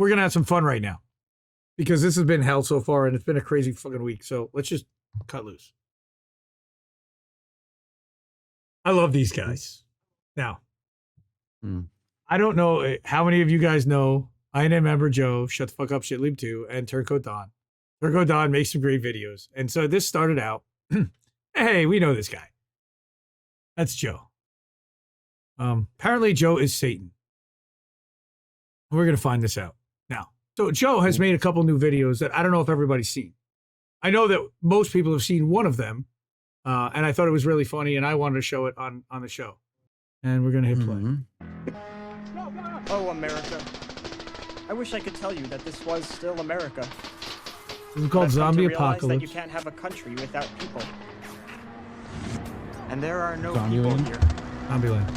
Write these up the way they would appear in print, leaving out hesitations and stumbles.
we're going to have some fun right now because this has been hell so far and it's been a crazy fucking week. So let's just cut loose. I love these guys. Now, I don't know how many of you guys know INA member Joe, Shut the Fuck Up, Shit Leave 2, and Turncoat Don. Turncoat Don makes some great videos. And so this started out, hey, we know this guy. That's Joe. Apparently Joe is Satan. We're going to find this out now. So Joe has made a couple new videos that I don't know if everybody's seen. I know that most people have seen one of them, and I thought it was really funny, and I wanted to show it on the show. And we're going to hit play. Oh, America. I wish I could tell you that this was still America. This is called Zombie Apocalypse. That you can't have a country without people. And there are no people Zombieland. here. Zombieland.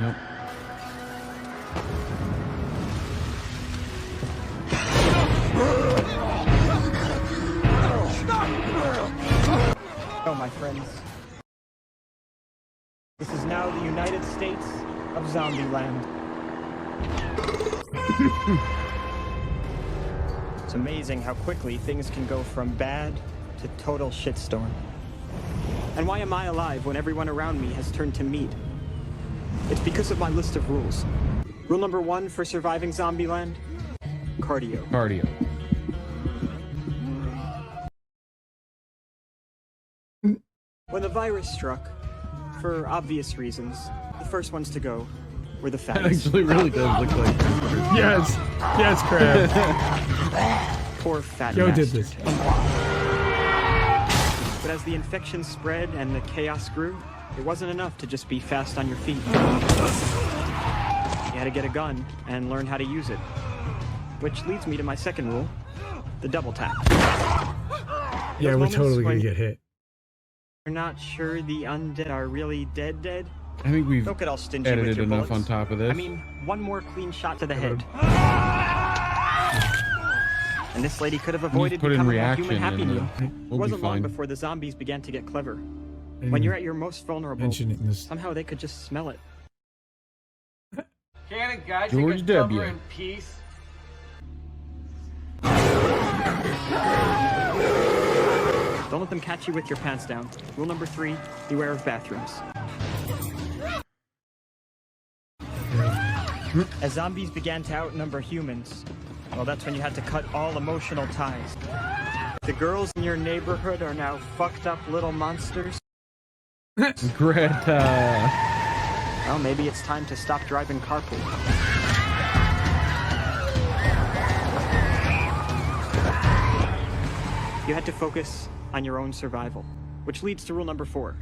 Nope. Oh, my friends. This is now the United States of Zombieland. It's amazing how quickly things can go from bad to total shitstorm. And why am I alive when everyone around me has turned to meat? It's because of my list of rules. Rule number 1 for surviving Zombieland: cardio. Cardio. When the virus struck, for obvious reasons, the first ones to go were the That fattest. actually really does look like Yes. Yes, Crab. Poor fat Joe did bastard. this. But as the infection spread and the chaos grew, it wasn't enough to just be fast on your feet. You had to get a gun and learn how to use it. Which leads me to my second rule, the double tap. Yeah, we're totally going to get hit. You're not sure the undead are really dead? I think we've Don't get all stingy with edited your enough bullets. on top of this. I mean, one more clean shot to the head. And this lady could have avoided put in becoming a reaction human Happy and, Meal. we'll It be wasn't long fine. before the zombies began to get clever. When you're at your most vulnerable, Mention it in this. somehow they could just smell it. Can a guy George take a cover W. in peace? Don't let them catch you with your pants down. Rule number 3, beware of bathrooms. As zombies began to outnumber humans, well, that's when you had to cut all emotional ties. The girls in your neighborhood are now fucked up little monsters. Greta. Well, maybe it's time to stop driving carpool. You had to focus on your own survival, which leads to rule number 4.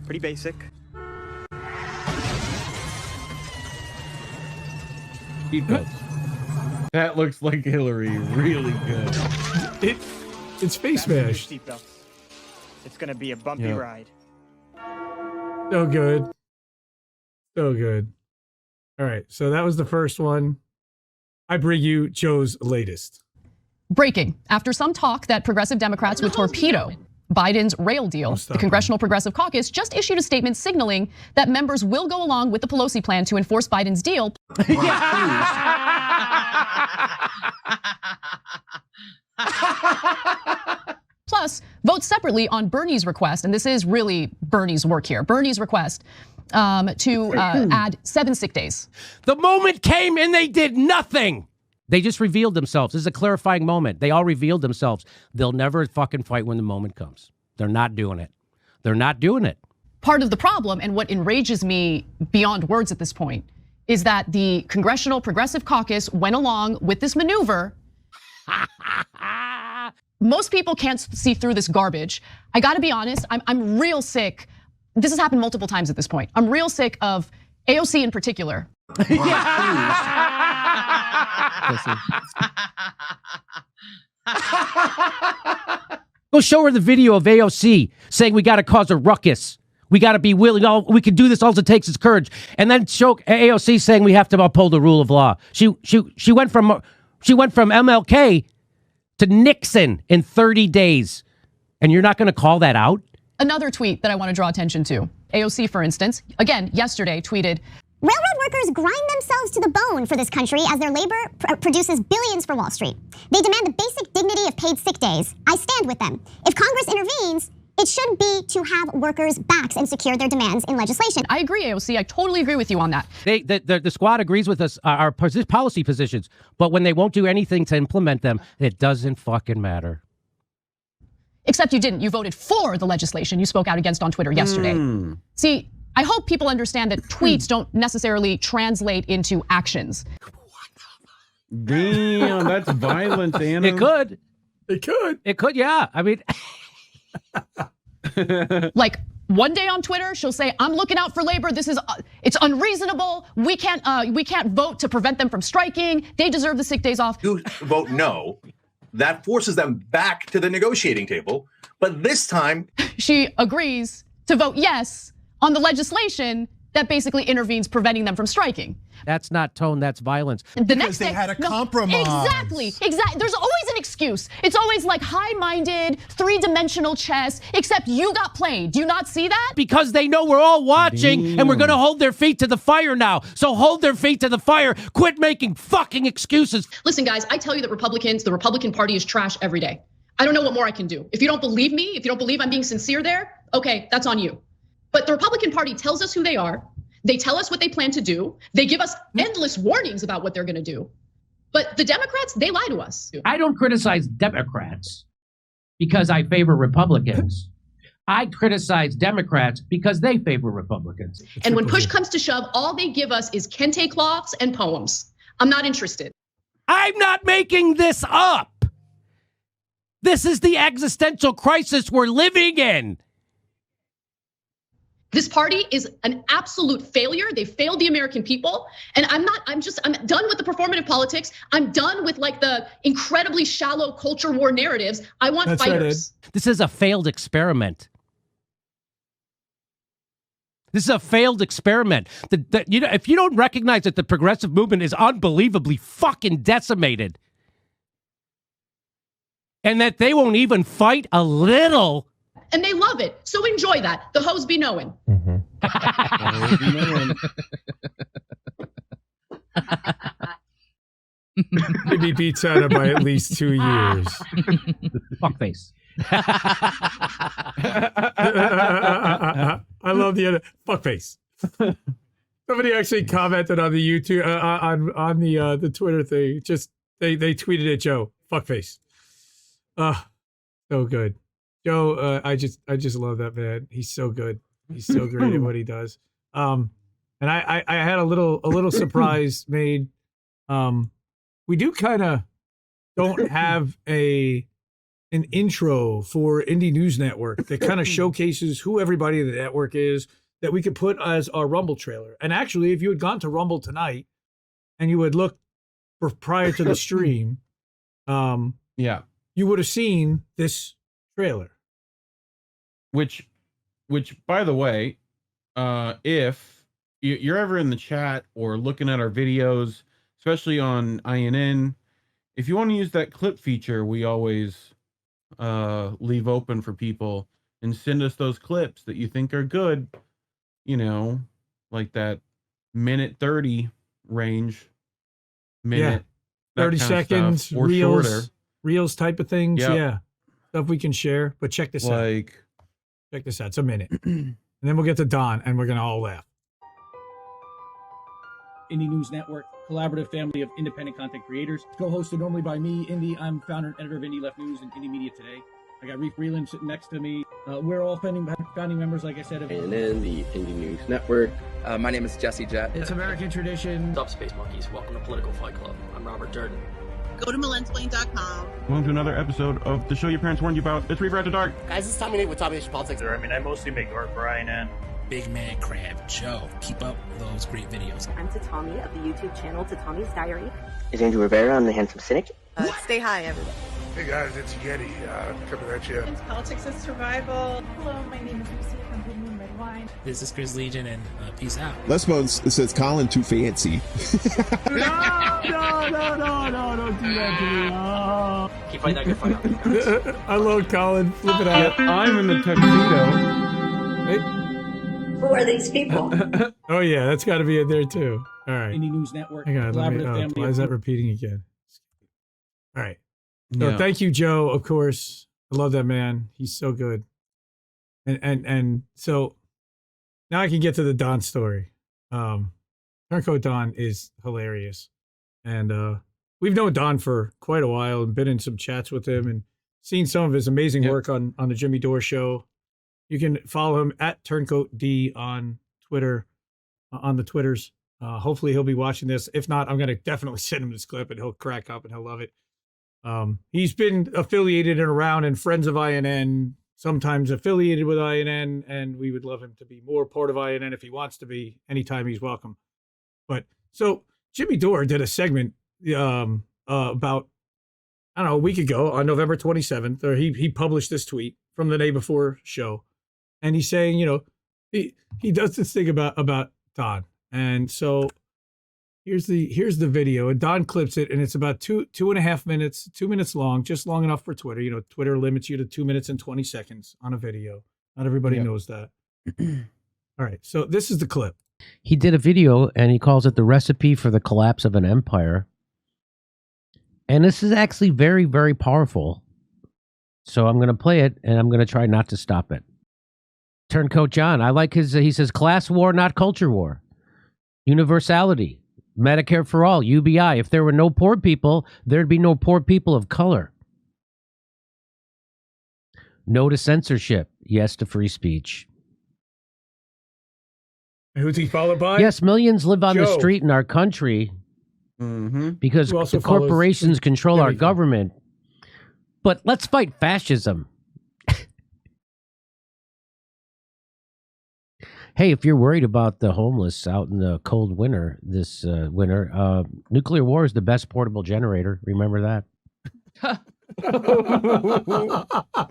Pretty basic. Seatbelts. That looks like Hillary really good. It's Space Fasten your Smash. seatbelts. It's gonna be a bumpy Yep. ride. So good. So good. All right. So that was the first one. I bring you Joe's latest. Breaking. After some talk that progressive Democrats would torpedo Biden's rail deal, the Congressional Progressive Caucus just issued a statement signaling that members will go along with the Pelosi plan to enforce Biden's deal. Plus, vote separately on Bernie's request, and this is really Bernie's work here, Bernie's request to add 7 sick days. The moment came and they did nothing. They just revealed themselves. This is a clarifying moment. They all revealed themselves. They'll never fucking fight when the moment comes. They're not doing it. They're not doing it. Part of the problem, and what enrages me beyond words at this point, is that the Congressional Progressive Caucus went along with this maneuver. Most people can't see through this garbage. I gotta be honest, I'm real sick. This has happened multiple times at this point. I'm real sick of AOC in particular. Go show her the video of AOC saying we got to cause a ruckus. We got to be willing. Oh, we can do this. All it takes is courage. And then show AOC saying we have to uphold the rule of law. She went from MLK to Nixon in 30 days. And you're not going to call that out? Another tweet that I want to draw attention to. AOC, for instance, again, yesterday tweeted, "Railroad workers grind themselves to the bone for this country as their labor produces billions for Wall Street. They demand the basic dignity of paid sick days. I stand with them. If Congress intervenes, it should be to have workers' backs and secure their demands in legislation. I agree, AOC. I totally agree with you on that. The squad agrees with us, our policy positions, but when they won't do anything to implement them, it doesn't fucking matter. Except you didn't. You voted for the legislation you spoke out against on Twitter yesterday. See, I hope people understand that tweets don't necessarily translate into actions. Damn, that's violence, Anna. It could. It could. It could, yeah. I mean... Like one day on Twitter, she'll say, "I'm looking out for labor. This is it's unreasonable. We can't vote to prevent them from striking. They deserve the sick days off." You vote no, that forces them back to the negotiating table. But this time, she agrees to vote yes on the legislation that basically intervenes, preventing them from striking. That's not tone, that's violence. The next they day, had a compromise. Exactly. There's always an excuse. It's always like high-minded, three-dimensional chess, except you got played. Do you not see that? Because they know we're all watching and we're going to hold their feet to the fire now. So hold their feet to the fire. Quit making fucking excuses. Listen, guys, I tell you that the Republican Party is trash every day. I don't know what more I can do. If you don't believe me, if you don't believe I'm being sincere there, okay, that's on you. But the Republican Party tells us who they are. They tell us what they plan to do. They give us endless warnings about what they're going to do. But the Democrats, they lie to us. I don't criticize Democrats because I favor Republicans. I criticize Democrats because they favor Republicans. And when push comes to shove, all they give us is kente cloths and poems. I'm not interested. I'm not making this up. This is the existential crisis we're living in. This party is an absolute failure. They failed the American people. And I'm done with the performative politics. I'm done with like the incredibly shallow culture war narratives. I want fighters. Right, this is a failed experiment. This is a failed experiment. If you don't recognize that the progressive movement is unbelievably fucking decimated and that they won't even fight a little. And they love it. So enjoy that. The hoes be knowing. Maybe beats Anna by at least 2 years. Fuckface. I love the other fuckface. Somebody actually commented on the YouTube on the Twitter thing. Just they tweeted at Joe. Fuckface. So good. Joe, I just love that man. He's so good. He's so great at what he does. And I had a little surprise made. We do kind of don't have an intro for Indie News Network that kind of showcases who everybody in the network is that we could put as our Rumble trailer. And actually, if you had gone to Rumble tonight and you had looked for prior to the stream, yeah, you would have seen this trailer. Which, by the way, if you're ever in the chat or looking at our videos, especially on INN, if you want to use that clip feature, we always leave open for people and send us those clips that you think are good, like that minute 30 range, minute 30 seconds, stuff, or reels type of things. Yep. Yeah, stuff we can share. But check this out. Check this out. It's a minute. And then we'll get to Don and we're going to all laugh. Indie News Network, collaborative family of independent content creators. Co-hosted normally by me, Indy. I'm founder and editor of Indie Left News and Indie Media Today. I got Reef Breland sitting next to me. We're all founding members, like I said. And then the Indie News Network. My name is Jesse Jett. It's American tradition. What's up, Space Monkeys? Welcome to Political Fight Club. I'm Robert Durden. Go to malentsplain.com. Welcome to another episode of the show your parents warned you about. It's Reef After Dark. Guys, it's Tommy Nate with Tommy Nation Politics. I mean, I mostly make art for INN. Bigmadcrab, Joe. Keep up those great videos. I'm Tatami of the YouTube channel Tatami's Diary. Is Andrew Rivera. I'm the handsome cynic. Stay high, everybody. Hey guys, it's Yeti coming at you. It's Politics is Survival. Hello, my name is Lucy from Good Moon Red Wine. This is Chris Legion, and peace out. Les Bones says Colin too fancy. No, don't do that to me. Oh. Keep fighting that good fight. I love Colin. Flip it out. I'm in the tuxedo. Hey. Who are these people? Oh yeah, that's got to be in there too. All right. IndieNews.Network. Hang on, Collaborative why is that repeating again? All right. So Yeah. thank you, Joe. Of course, I love that man. He's so good. And so now I can get to the Don story. Turncoat Don is hilarious, and we've known Don for quite a while and been in some chats with him and seen some of his amazing work on the Jimmy Dore show. You can follow him at Turncoat D on Twitter, on the Twitters. Hopefully he'll be watching this. If not, I'm going to definitely send him this clip and he'll crack up and he'll love it. He's been affiliated and around and friends of INN, sometimes affiliated with INN, and we would love him to be more part of INN if he wants to be. Anytime he's welcome. But so Jimmy Dore did a segment about, I don't know, a week ago on November 27th, or he published this tweet from the day before show. And he's saying, you know, he does this thing about Don. And so here's the video, and Don clips it, and it's about 2.5 minutes, 2 minutes long, just long enough for Twitter. You know, Twitter limits you to 2 minutes and 20 seconds on a video. Not everybody knows that. All right, so this is the clip. He did a video, and he calls it The Recipe for the Collapse of an Empire. And this is actually very, very powerful. So I'm going to play it, and I'm going to try not to stop it. Turncoat John, I like his, he says, class war, not culture war. Universality, Medicare for all, UBI. If there were no poor people, there'd be no poor people of color. No to censorship, yes to free speech. Who's he followed by? Yes, millions live on the Joe. street in our country because Who also the corporations follows control our everything. government. But let's fight fascism. Hey, if you're worried about the homeless out in the cold winter this winter, nuclear war is the best portable generator. Remember that?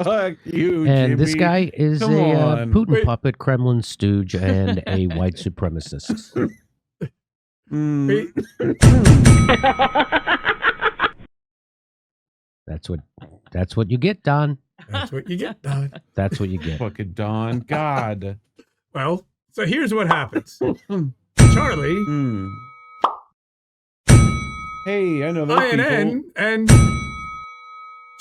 Fuck you, And Jimmy. this guy is Come a on. Putin puppet, Kremlin stooge, and a white supremacist. That's what you get, Don. That's what you get, Don. That's what you get. Fucking Don. God. Well, so here's what happens. Charlie, Hey, I know those INN, people. and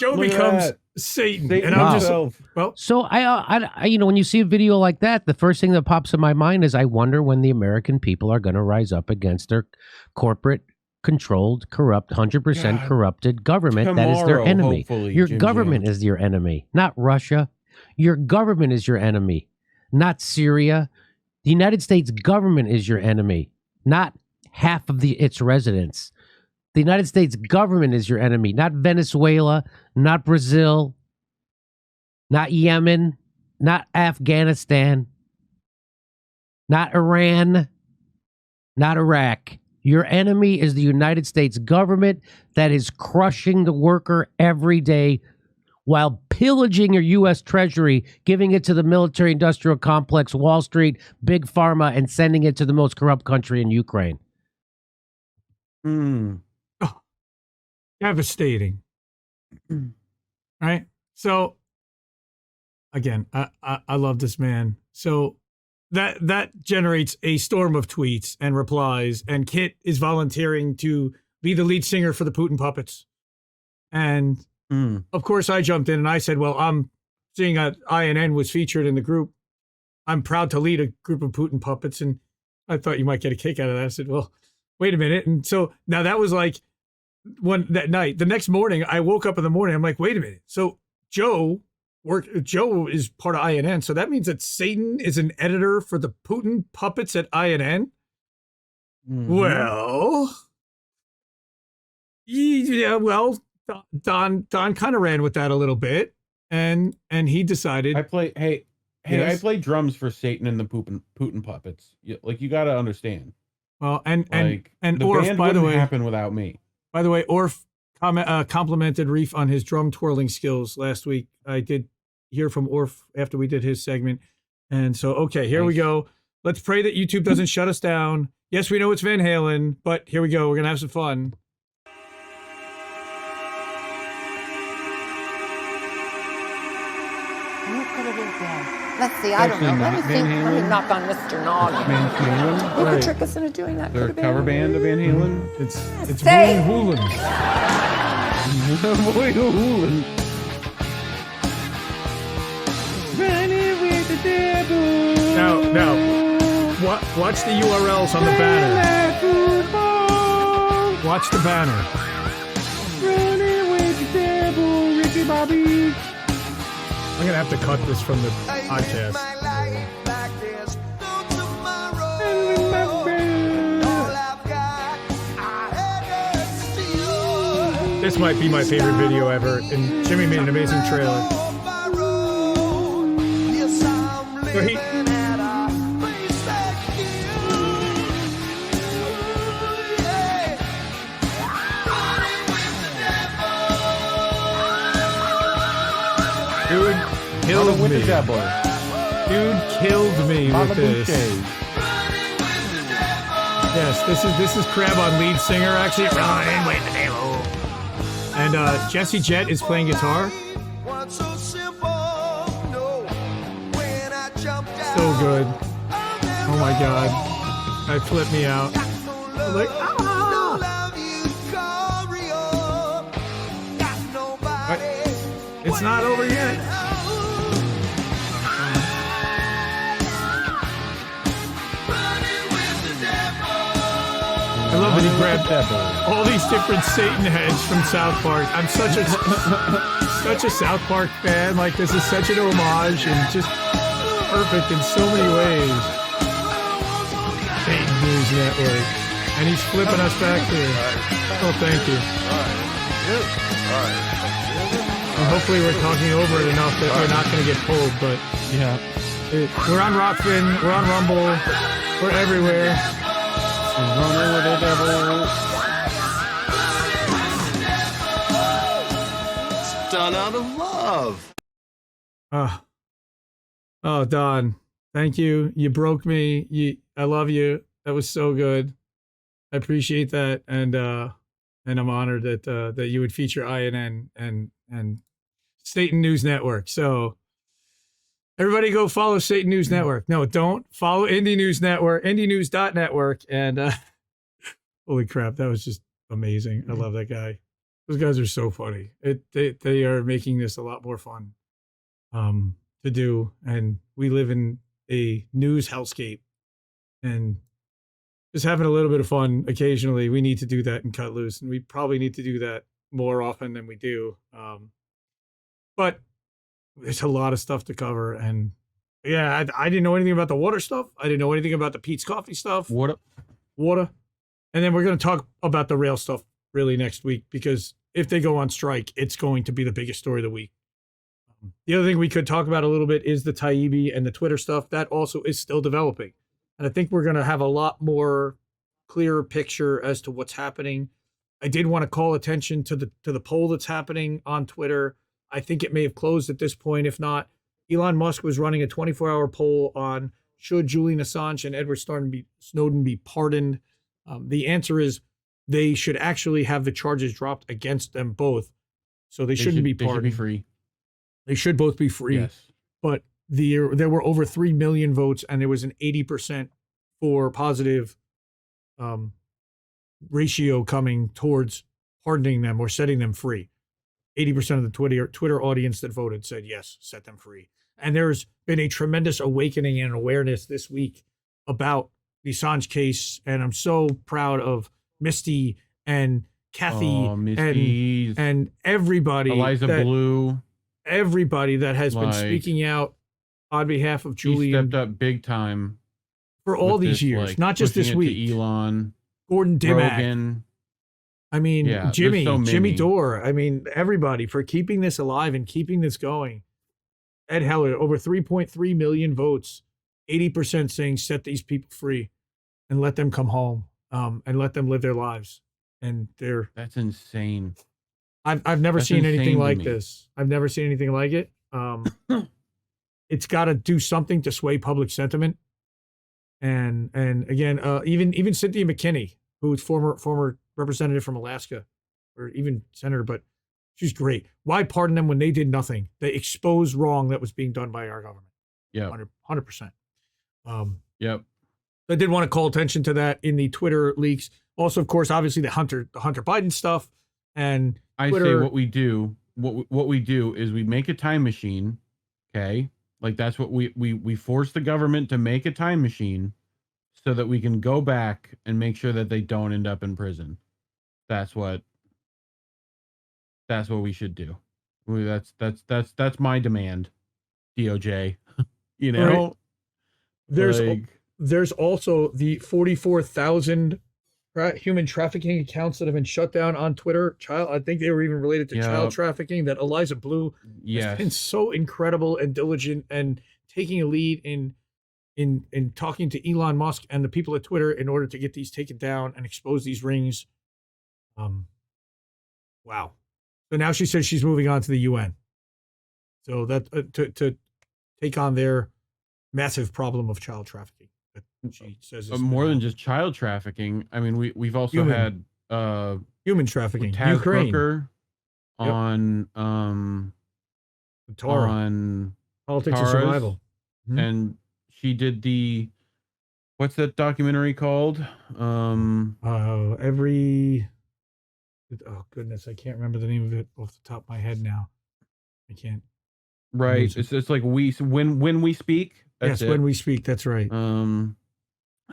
Joe Look at becomes that. Satan. Satan And I'm himself. just, well, So I, you know, when you see a video like that, the first thing that pops in my mind is I wonder when the American people are going to rise up against their corporate controlled, corrupt, 100% corrupted government that is their Tomorrow, enemy. hopefully, Your Jim government Jam. is your enemy, not Russia. Your government is your enemy, not Syria. The United States government is your enemy, not half of its residents. The United States government is your enemy, not Venezuela, not Brazil, not Yemen, not Afghanistan, not Iran, not Iraq. Your enemy is the United States government that is crushing the worker every day while pillaging your U.S. Treasury, giving it to the military-industrial complex, Wall Street, Big Pharma, and sending it to the most corrupt country in Ukraine. devastating. Right? So, again, I love this man. So that generates a storm of tweets and replies, and Kit is volunteering to be the lead singer for the Putin Puppets. And of course I jumped in and I said, well, I'm seeing that INN was featured in the group. I'm proud to lead a group of Putin Puppets. And I thought you might get a kick out of that. I said, well, wait a minute. And so now that was like that night. The next morning, I woke up in the morning. I'm like, wait a minute. So Joe is part of INN. So that means that Satan is an editor for the Putin Puppets at INN. Well, yeah, well, Don kind of ran with that a little bit, and he decided. I play. Hey, Yes. I play drums for Satan and the Putin Puppets. Like, you got to understand. Well, and the Orf, band by the wouldn't way, happen without me. By the way, Orf complimented Reef on his drum twirling skills last week. I did hear from Orf after we did his segment, and so okay, here we go. Let's pray that YouTube doesn't shut us down. Yes, we know it's Van Halen, but here we go. We're gonna have some fun. You could have been dead. Let's see, I don't know. Let me Van see. Let me Halen? knock on Mr. Noggin. Van Halen? You Right. could trick us into doing that. They're a could have cover been. band of Van Halen? It's Say- Hoolan. Boy, Hoolan. Running with the devil. Now, watch the URLs on the banner. Watch the banner. Running with the devil, Ricky Bobby. I'm gonna have to cut this from the podcast. This might be my favorite video ever, and Jimmy made an amazing trailer. So he, dude killed me. Dude killed me with this. Yes, this is Crab on lead singer actually. Running with the devil. And Jesse Jett is playing guitar. So good. Oh my god. That flipped me out. I'm like, What? It's not over yet. I love that he grabbed all these different Satan heads from South Park. I'm such a South Park fan. Like, this is such an homage and just perfect in so many ways. Satan News Network. And he's flipping us back here. Oh, thank you. And hopefully we're talking over it enough that we're not going to get pulled, but yeah. We're on Rockfin, we're on Rumble, we're everywhere. Running with the devil. It's done out of love. Oh, Don, thank you. You broke me. I love you. That was so good. I appreciate that, and I'm honored that you would feature INN and Satan News Network. So everybody go follow Satan News Network. No, don't follow Indie News Network, IndieNews.Network, and holy crap, that was just amazing. I love that guy. Those guys are so funny. They are making this a lot more fun to do, and we live in a news hellscape, and just having a little bit of fun occasionally. We need to do that and cut loose, and we probably need to do that more often than we do. But there's a lot of stuff to cover, and yeah, I didn't know anything about the water stuff. I didn't know anything about the Pete's Coffee stuff. Water, and then we're going to talk about the rail stuff really next week, because if they go on strike, it's going to be the biggest story of the week. The other thing we could talk about a little bit is the Taibbi and the Twitter stuff. That also is still developing, and I think we're going to have a lot more clearer picture as to what's happening. I did want to call attention to the poll that's happening on Twitter. I think it may have closed at this point. If not, Elon Musk was running a 24-hour poll on should Julian Assange and Edward Snowden be pardoned. The answer is they should actually have the charges dropped against them both. So they shouldn't be pardoned. They should be free. They should both be free. Yes. But there were over 3 million votes, and there was an 80% for positive ratio coming towards pardoning them or setting them free. 80% of the Twitter audience that voted said yes, set them free. And there's been a tremendous awakening and awareness this week about the Assange case, and I'm so proud of Misty and Kathy and everybody, Eliza Blue, everybody that has been speaking out on behalf of Julian. He stepped up big time for all these years, not just this week. Elon, Gordon Dimmack. Rogan. I mean, Yeah, Jimmy Dore. I mean, everybody for keeping this alive and keeping this going. Ed Heller, over 3.3 million votes, 80% saying set these people free and let them come home and let them live their lives. And that's insane. I've never seen anything like this. I've never seen anything like it. It's got to do something to sway public sentiment. And again, even Cynthia McKinney, who's former representative from Alaska, or even senator, but she's great. Why pardon them when they did nothing? They exposed wrong that was being done by our government. Yeah. 100%. Yep. I did want to call attention to that in the Twitter leaks. Also, of course, obviously the Hunter Biden stuff, and Twitter. I say what we do. What we do is we make a time machine. Okay, like that's what we force the government to make a time machine, so that we can go back and make sure that they don't end up in prison. That's what we should do. That's my demand. DOJ. You know, right. There's also the 44,000 human trafficking accounts that have been shut down on Twitter. I think they were even related to child trafficking. That Eliza Blue has been so incredible and diligent and taking a lead in talking to Elon Musk and the people at Twitter in order to get these taken down and expose these rings. Wow. So now she says she's moving on to the UN. So that to take on their massive problem of child trafficking. She says more than just child trafficking. I mean, we've also had human trafficking. Taz Ukraine. Booker on Dore. on Politics Tara's, of Survival, and she did what's that documentary called? Oh goodness, I can't remember the name of it off the top of my head now. I can't. Right, it's like when we speak. Yes, when we speak. That's right.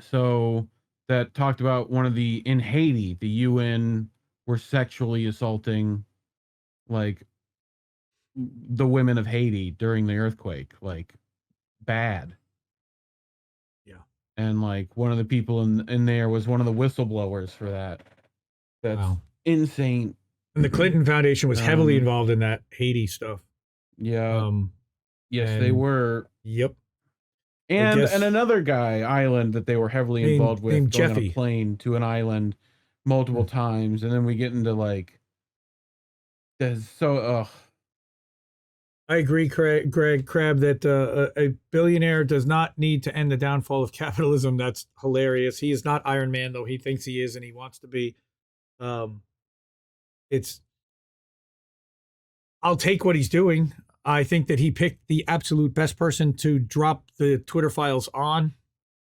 So that talked about in Haiti, the UN were sexually assaulting like the women of Haiti during the earthquake, like bad. Yeah. And like one of the people in there was one of the whistleblowers for that. That's insane. And the Clinton Foundation was heavily involved in that Haiti stuff. Yeah. Yes, they were. Yep. And another island that they were heavily involved with, going Jeffy. on a plane to an island multiple times, and then we get into like, there's I agree, Greg Crab, that a billionaire does not need to end the downfall of capitalism. That's hilarious. He is not Iron Man, though he thinks he is, and he wants to be. I'll take what he's doing. I think that he picked the absolute best person to drop the Twitter files on.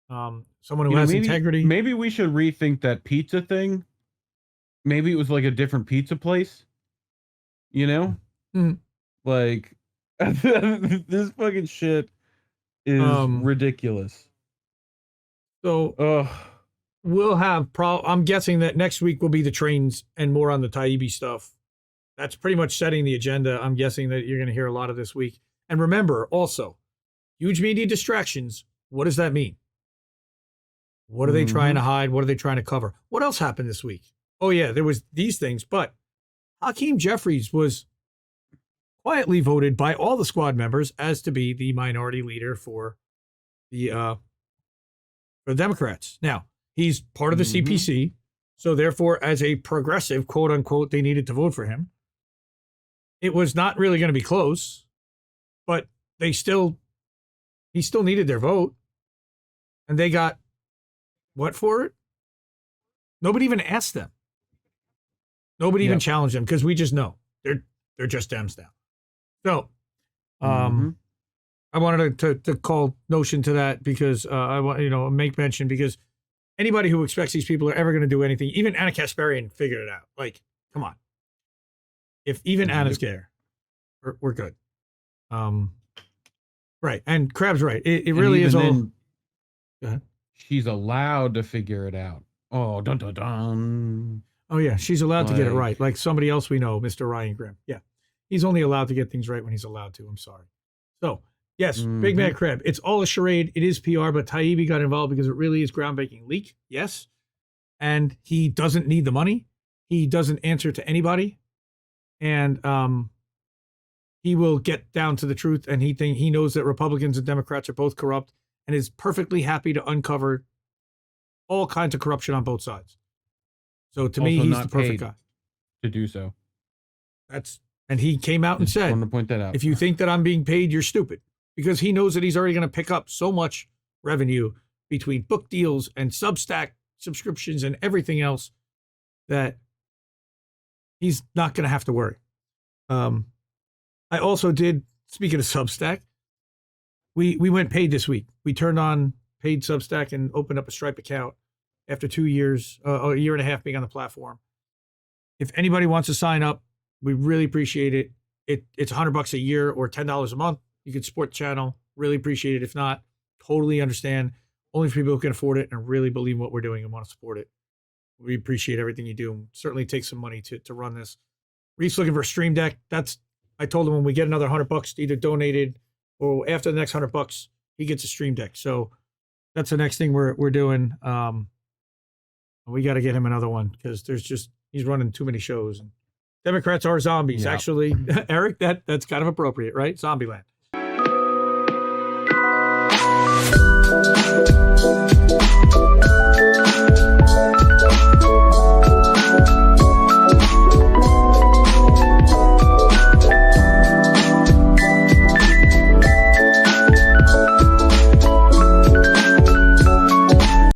Someone who has integrity. Maybe we should rethink that pizza thing. Maybe it was like a different pizza place. You know? Like, this fucking shit is ridiculous. So, we'll have I'm guessing that next week will be the trains and more on the Taibbi stuff. That's pretty much setting the agenda. I'm guessing that you're going to hear a lot of this week. And remember, also, huge media distractions. What does that mean? What are they trying to hide? What are they trying to cover? What else happened this week? Oh, yeah, there was these things. But Hakeem Jeffries was quietly voted by all the squad members as to be the minority leader for the Democrats. Now, he's part of the CPC. So therefore, as a progressive, quote unquote, they needed to vote for him. It was not really going to be close, but he still needed their vote. And they got what for it? Nobody even asked them. Nobody even challenged them because we just know they're just Dems now. So, I wanted to call notion to that because I want make mention because anybody who expects these people are ever going to do anything, even Anna Kasparian figured it out. Like, come on. If even Anna's there, we're good. Right. And Crab's right. It really is all. Go ahead. She's allowed to figure it out. Oh, dun dun dun. Oh, yeah. She's allowed to get it right. Like somebody else we know, Mr. Ryan Grimm. Yeah. He's only allowed to get things right when he's allowed to. I'm sorry. So, yes, Bigmadcrab. It's all a charade. It is PR, but Taibbi got involved because it really is groundbreaking leak. Yes. And he doesn't need the money. He doesn't answer to anybody. And he will get down to the truth. And he knows that Republicans and Democrats are both corrupt and is perfectly happy to uncover all kinds of corruption on both sides. So to me, he's the perfect guy to do so. And he came out and said, I want to point that out. If you think that I'm being paid, you're stupid, because he knows that he's already going to pick up so much revenue between book deals and Substack subscriptions and everything else that he's not going to have to worry. I also did, speaking of Substack, we went paid this week. We turned on paid Substack and opened up a Stripe account after 2 years, a year and a half being on the platform. If anybody wants to sign up, we really appreciate it. It's $100 a year or $10 a month. You can support the channel. Really appreciate it. If not, totally understand. Only for people who can afford it and really believe in what we're doing and want to support it. We appreciate everything you do. Certainly take some money to run this. Reef's looking for a stream deck. I told him when we get another $100 either donated or after the next $100, he gets a stream deck. So that's the next thing we're doing. We got to get him another one because he's running too many shows. And Democrats are zombies. Yeah. Actually, Eric, that's kind of appropriate, right? Zombieland.